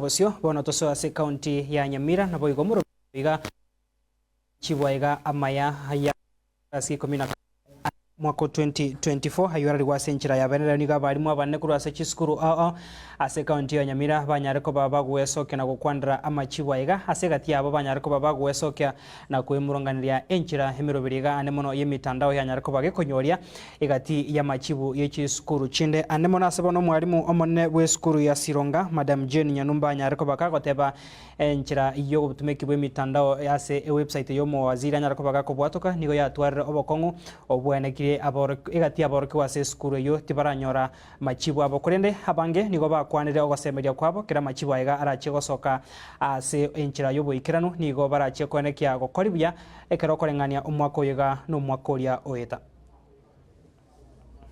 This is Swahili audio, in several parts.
Bosio bono toso ase county ya Nyamira na boigo muro biga chibwaiga amaya haya asi komina mwaka 2024 hayora rigwase nchira ya benera niga barimu abanne kuru ase chiskuru ase county ya Nyamira banyareko baba gwesoke na gukwandra amachibwaiga ase gati abo banyareko baba gwesoke na kwemuronganiria enchira hemero biriga anemono yemitandao ya nyareko bagekonyoria igati ya machibu yechiskuru chinde anemono ase bono mwarimu omonne weskuru ya Sironga Madam Jane Nyanumba nyareko bakagoteba enchira iyo gutumeki bwe mitandao ase website yo mowaziri nyareko bagakobwatoka nigo yatwarire obokongu obwenekire igati aboroke wase skuru yo tibaranyora machibu abo kurende abange nigo bakwanire ogosemeria kwabo kira machibu aiga arache gosoka ase enchira yo boikiranu nigo barache konekia gokoribya ekero korengania omwako yega no mwakoria oeta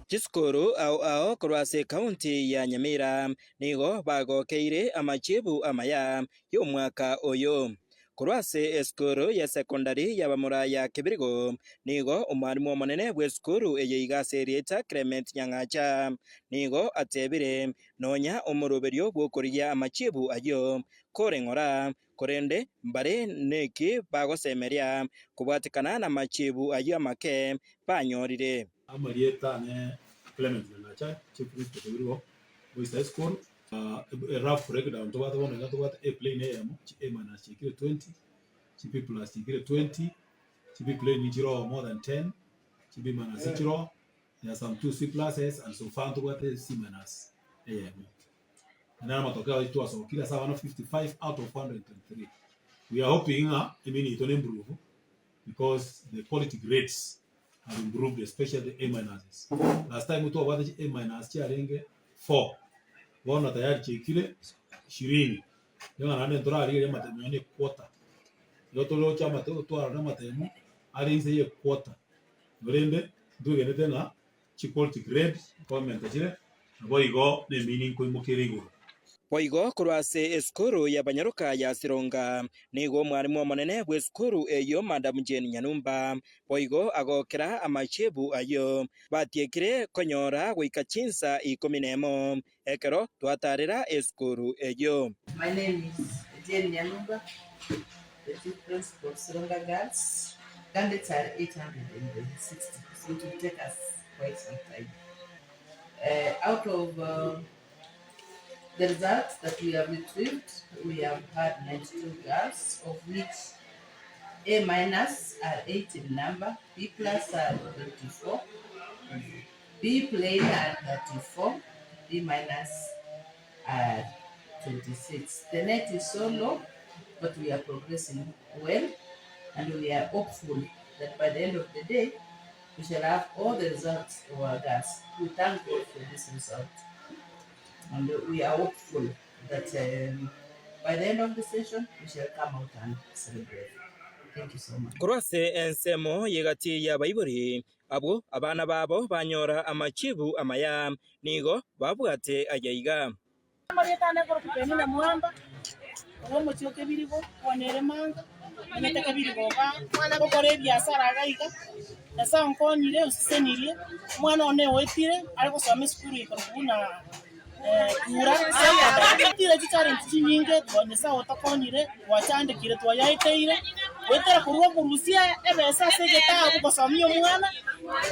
Chiskuru ao kurwase county ya Nyamira nigo bagokeire amachibu amaya yo mwaka oyo kurwase eskuru ya secondary ya bamura ya Kibirigo nigo umwarimu omonene bweskuru eyeiga serieta Clement Nyangacha nigo atebire nonya omuruberio bwokuria amachibu ayo korengora korende mbare neki bagosemeria kubwatikana na machibu ayo make banyorire Amarieta ne Clement Nyangacha chief priest Kibirigo Boys School a rough breakdown to what a plane a minus chikire 20 chipi plus chikire 20 chipi plane nichiro more than 10 chipi minus nichiro there are some 2 C pluses and so far to what a C minus and then matokeo it was kila sawa 55 out of 123. We are hoping it will improve because the quality grades have improved, especially A minuses. Last time we talked about A minus chiarenge 4 wana tayari chekile 20 yana nane ntora ari matemu yane quarter yoto lo chama to ara matemu ari nse ye quarter norende ndugene tena quality grade comment chire boigo ne meaning ko imokerigo boigo kurwase eskuru ya banyaruka ya Sironga nigo mwarimu omonene bweskuru eyo Madam Jane Nyanumba boigo agokera amachibu ayo batiekire konyora gwikachinsa 11 ekero twatarira eskuru eyo. My name is Jane Nyanumba, the chief principal of Sironga Girls. Candidates are 860, so it will take us quite some time. Out of the results that we have retrieved, we have had 92 girls, of which A minus are 8 in number, B plus are 24, B plain are 34, D minus are 26. The net is so low, but we are progressing well, and we are hopeful that by the end of the day, we shall have all the results of our girls. We thank God for this result. And we are hopeful that by the end of the session, we shall come out and celebrate. Thank you so much. Kurwase ensemo yegati ya baiburi abo abana babo banyora amachibu amaya nigo babwate ajaiga. Marieta ne ko kupemina muamba ko mochioke birigo wanere manga anataka birigo ba ko kore biashara gaika asa onkonyire usenirie mwana one wetire aliko soma skuru ikona kura tire challenge chinyinge twonesa otokonyire wachandikire twayaiteire wetera kurwa kurusia ebesa segeta gukosomia mwana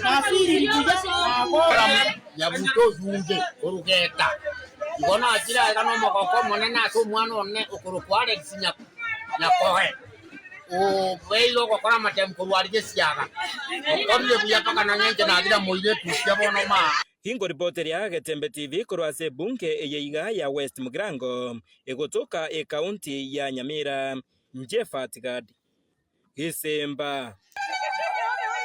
na afiri kuja agora nyabuto yunge orugeta ngona akira ekano mokoko monene atu mwana one okurukware sinya nyakohe o beilo gukora matem kurwarige siaga okorire buya paka na nyenje na agira moire tusia bono ma Hingo reporter ya Getembe TV kurwase bunge eyeiga ya West Mugrango egotoka county ya Nyamira Njefa Tigadi Isemba